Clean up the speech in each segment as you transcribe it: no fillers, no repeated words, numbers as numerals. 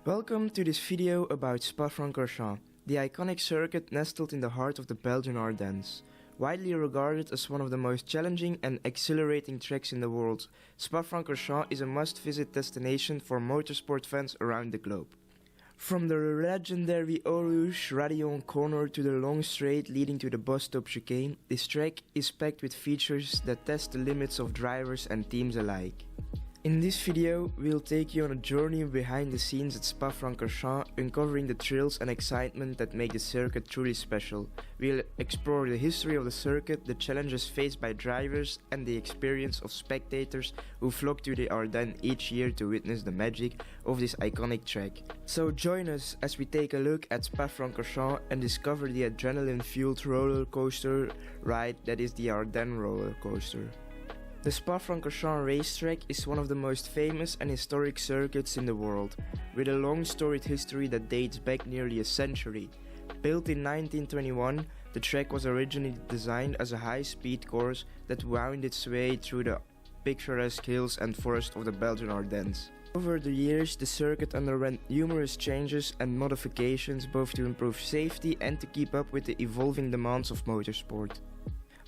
Welcome to this video about Spa-Francorchamps, the iconic circuit nestled in the heart of the Belgian Ardennes. Widely regarded as one of the most challenging and exhilarating tracks in the world, Spa-Francorchamps is a must-visit destination for motorsport fans around the globe. From the legendary Eau Rouge Radeon corner to the long straight leading to the bus stop chicane, this track is packed with features that test the limits of drivers and teams alike. In this video, we'll take you on a journey behind the scenes at Spa-Francorchamps, uncovering the thrills and excitement that make the circuit truly special. We'll explore the history of the circuit, the challenges faced by drivers, and the experience of spectators who flock to the Ardennes each year to witness the magic of this iconic track. So join us as we take a look at Spa-Francorchamps and discover the adrenaline-fueled roller coaster ride that is the Ardennes roller coaster. The Spa-Francorchamps racetrack is one of the most famous and historic circuits in the world, with a long storied history that dates back nearly a century. Built in 1921, the track was originally designed as a high-speed course that wound its way through the picturesque hills and forests of the Belgian Ardennes. Over the years, the circuit underwent numerous changes and modifications both to improve safety and to keep up with the evolving demands of motorsport.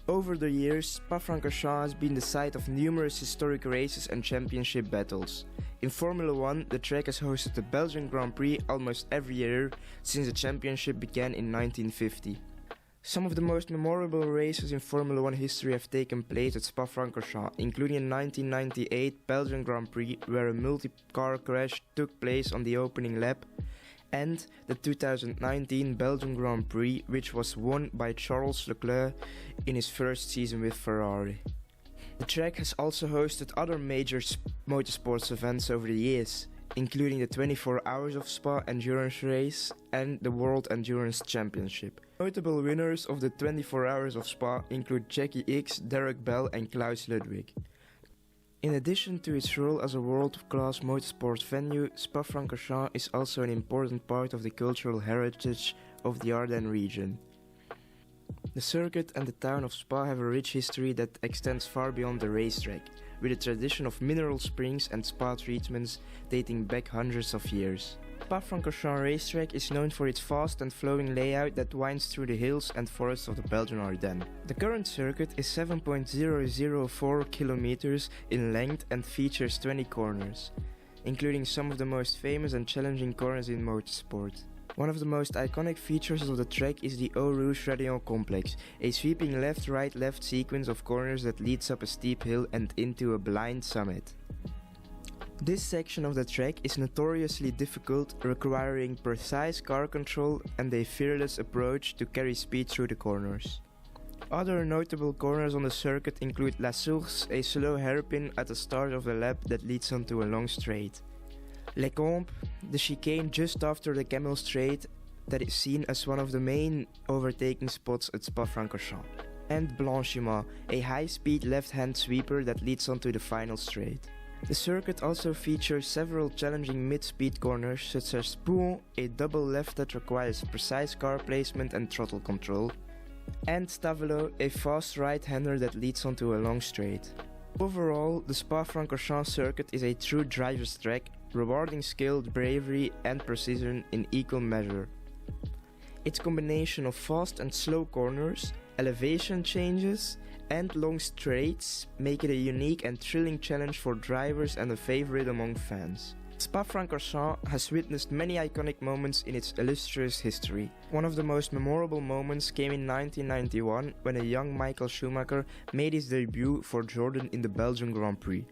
Over the years, Spa-Francorchamps has been the site of numerous historic races and championship battles. In Formula 1, the track has hosted the Belgian Grand Prix almost every year since the championship began in 1950. Some of the most memorable races in Formula 1 history have taken place at Spa-Francorchamps, including a 1998 Belgian Grand Prix where a multi-car crash took place on the opening lap, and the 2019 Belgian Grand Prix, which was won by Charles Leclerc in his first season with Ferrari. The track has also hosted other major motorsports events over the years, including the 24 Hours of Spa Endurance Race and the World Endurance Championship. Notable winners of the 24 Hours of Spa include Jackie Ickx, Derek Bell and Klaus Ludwig. In addition to its role as a world-class motorsport venue, Spa-Francorchamps is also an important part of the cultural heritage of the Ardennes region. The circuit and the town of Spa have a rich history that extends far beyond the racetrack, with a tradition of mineral springs and spa treatments dating back hundreds of years. Spa-Francorchamps racetrack is known for its fast and flowing layout that winds through the hills and forests of the Belgian Ardennes. The current circuit is 7.004 kilometers in length and features 20 corners, including some of the most famous and challenging corners in motorsport. One of the most iconic features of the track is the Eau Rouge Radeon complex, a sweeping left-right-left sequence of corners that leads up a steep hill and into a blind summit. This section of the track is notoriously difficult, requiring precise car control and a fearless approach to carry speed through the corners. Other notable corners on the circuit include La Source, a slow hairpin at the start of the lap that leads onto a long straight. Les Combes, the chicane just after the Camel Straight that is seen as one of the main overtaking spots at Spa-Francorchamps. And Blanchiment, a high-speed left-hand sweeper that leads onto the final straight. The circuit also features several challenging mid-speed corners such as Pouhon, a double left that requires precise car placement and throttle control, and Stavelot, a fast right-hander that leads onto a long straight. Overall, the Spa-Francorchamps circuit is a true driver's track, rewarding skill, bravery and precision in equal measure. Its combination of fast and slow corners, elevation changes and long straights make it a unique and thrilling challenge for drivers and a favorite among fans. Spa-Francorchamps has witnessed many iconic moments in its illustrious history. One of the most memorable moments came in 1991 when a young Michael Schumacher made his debut for Jordan in the Belgian Grand Prix.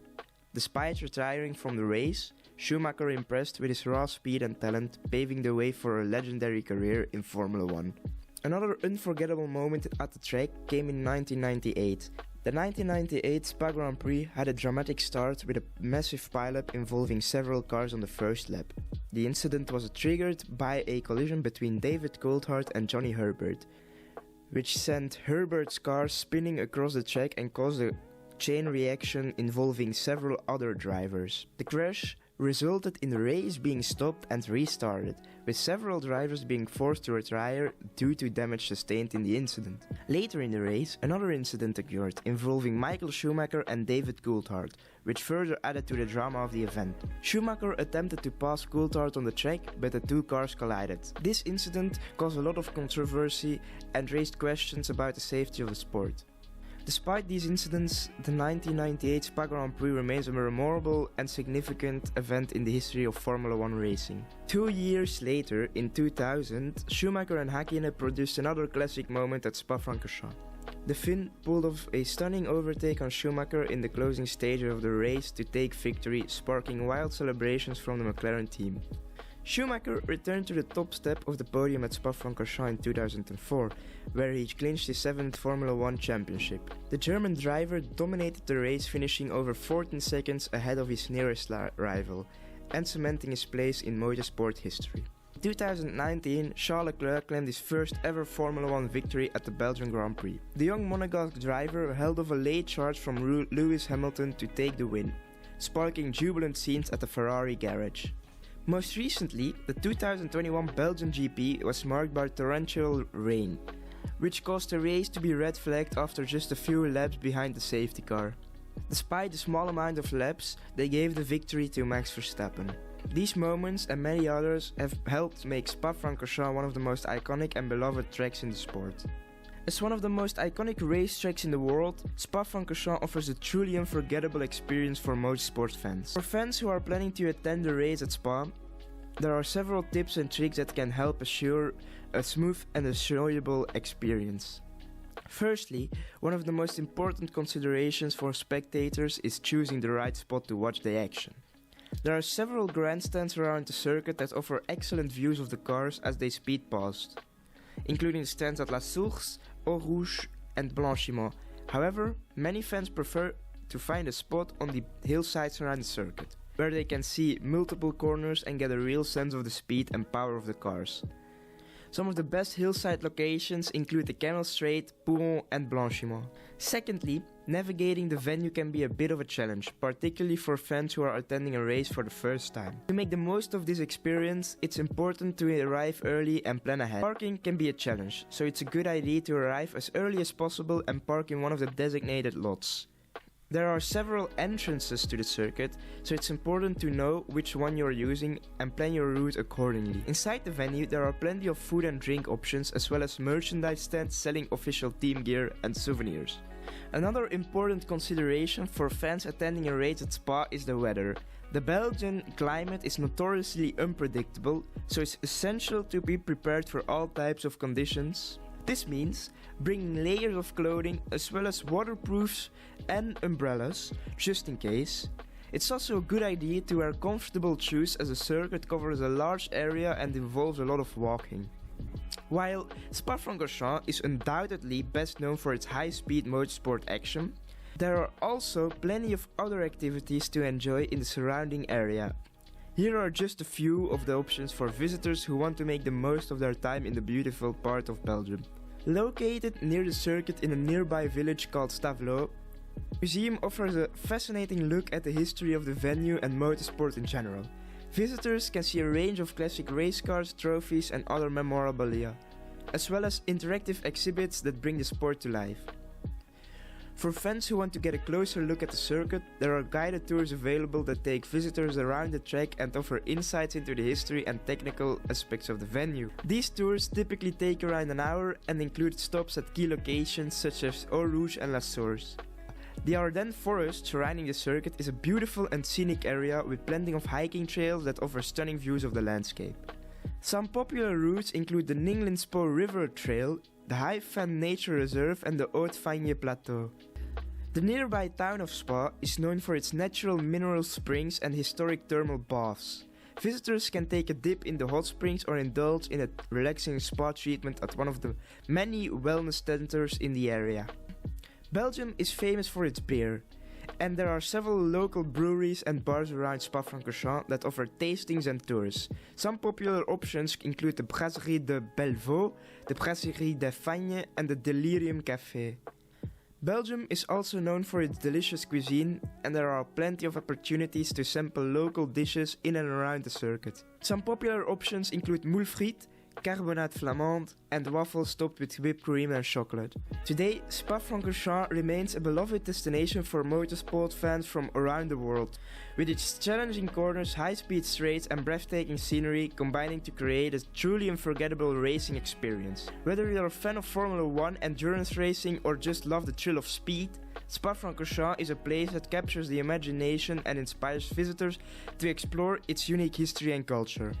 Despite retiring from the race, Schumacher impressed with his raw speed and talent, paving the way for a legendary career in Formula 1. Another unforgettable moment at the track came in 1998. The 1998 Spa Grand Prix had a dramatic start with a massive pileup involving several cars on the first lap. The incident was triggered by a collision between David Coulthard and Johnny Herbert, which sent Herbert's car spinning across the track and caused a chain reaction involving several other drivers. The crash, resulted in the race being stopped and restarted, with several drivers being forced to retire due to damage sustained in the incident. Later in the race, another incident occurred involving Michael Schumacher and David Coulthard, which further added to the drama of the event. Schumacher attempted to pass Coulthard on the track, but the two cars collided. This incident caused a lot of controversy and raised questions about the safety of the sport. Despite these incidents, the 1998 Spa Grand Prix remains a memorable and significant event in the history of Formula 1 racing. 2 years later, in 2000, Schumacher and Häkkinen produced another classic moment at Spa-Francorchamps. The Finn pulled off a stunning overtake on Schumacher in the closing stage of the race to take victory, sparking wild celebrations from the McLaren team. Schumacher returned to the top step of the podium at Spa-Francorchamps in 2004, where he clinched his 7th Formula 1 championship. The German driver dominated the race, finishing over 14 seconds ahead of his nearest rival, and cementing his place in motorsport history. In 2019, Charles Leclerc claimed his first ever Formula 1 victory at the Belgian Grand Prix. The young Monegasque driver held off a late charge from Lewis Hamilton to take the win, sparking jubilant scenes at the Ferrari garage. Most recently, the 2021 Belgian GP was marked by torrential rain, which caused the race to be red flagged after just a few laps behind the safety car. Despite the small amount of laps, they gave the victory to Max Verstappen. These moments and many others have helped make Spa-Francorchamps one of the most iconic and beloved tracks in the sport. As one of the most iconic racetracks in the world, Spa-Francorchamps offers a truly unforgettable experience for motorsport fans. For fans who are planning to attend the race at Spa, there are several tips and tricks that can help assure a smooth and enjoyable experience. Firstly, one of the most important considerations for spectators is choosing the right spot to watch the action. There are several grandstands around the circuit that offer excellent views of the cars as they speed past, including the stands at La Source, Eau Rouge and Blanchiment. However, many fans prefer to find a spot on the hillsides around the circuit, where they can see multiple corners and get a real sense of the speed and power of the cars. Some of the best hillside locations include the Camel Straight, Pouron and Blanchiment. Secondly, navigating the venue can be a bit of a challenge, particularly for fans who are attending a race for the first time. To make the most of this experience, it's important to arrive early and plan ahead. Parking can be a challenge, so it's a good idea to arrive as early as possible and park in one of the designated lots. There are several entrances to the circuit, so it's important to know which one you're using and plan your route accordingly. Inside the venue, there are plenty of food and drink options, as well as merchandise stands selling official team gear and souvenirs. Another important consideration for fans attending a race at Spa is the weather. The Belgian climate is notoriously unpredictable, so it's essential to be prepared for all types of conditions. This means bringing layers of clothing as well as waterproofs and umbrellas, just in case. It's also a good idea to wear comfortable shoes, as the circuit covers a large area and involves a lot of walking. While Spa-Francorchamps is undoubtedly best known for its high-speed motorsport action, there are also plenty of other activities to enjoy in the surrounding area. Here are just a few of the options for visitors who want to make the most of their time in the beautiful part of Belgium. Located near the circuit in a nearby village called Stavelot, the museum offers a fascinating look at the history of the venue and motorsport in general. Visitors can see a range of classic race cars, trophies and other memorabilia, as well as interactive exhibits that bring the sport to life. For fans who want to get a closer look at the circuit, there are guided tours available that take visitors around the track and offer insights into the history and technical aspects of the venue. These tours typically take around an hour and include stops at key locations such as Eau Rouge and La Source. The Ardennes forest surrounding the circuit is a beautiful and scenic area with plenty of hiking trails that offer stunning views of the landscape. Some popular routes include the Ninglinspå River Trail, the High Fan Nature Reserve and the Haute-Fagne Plateau. The nearby town of Spa is known for its natural mineral springs and historic thermal baths. Visitors can take a dip in the hot springs or indulge in a relaxing spa treatment at one of the many wellness centers in the area. Belgium is famous for its beer, and there are several local breweries and bars around Spa-Francorchamps that offer tastings and tours. Some popular options include the Brasserie de Bellevaux, the Brasserie des Fagnes and the Delirium Café. Belgium is also known for its delicious cuisine, and there are plenty of opportunities to sample local dishes in and around the circuit. Some popular options include moule frite, carbonate flamande, and waffles topped with whipped cream and chocolate. Today, Spa-Francorchamps remains a beloved destination for motorsport fans from around the world, with its challenging corners, high-speed straights and breathtaking scenery combining to create a truly unforgettable racing experience. Whether you're a fan of Formula 1, endurance racing, or just love the thrill of speed, Spa-Francorchamps is a place that captures the imagination and inspires visitors to explore its unique history and culture.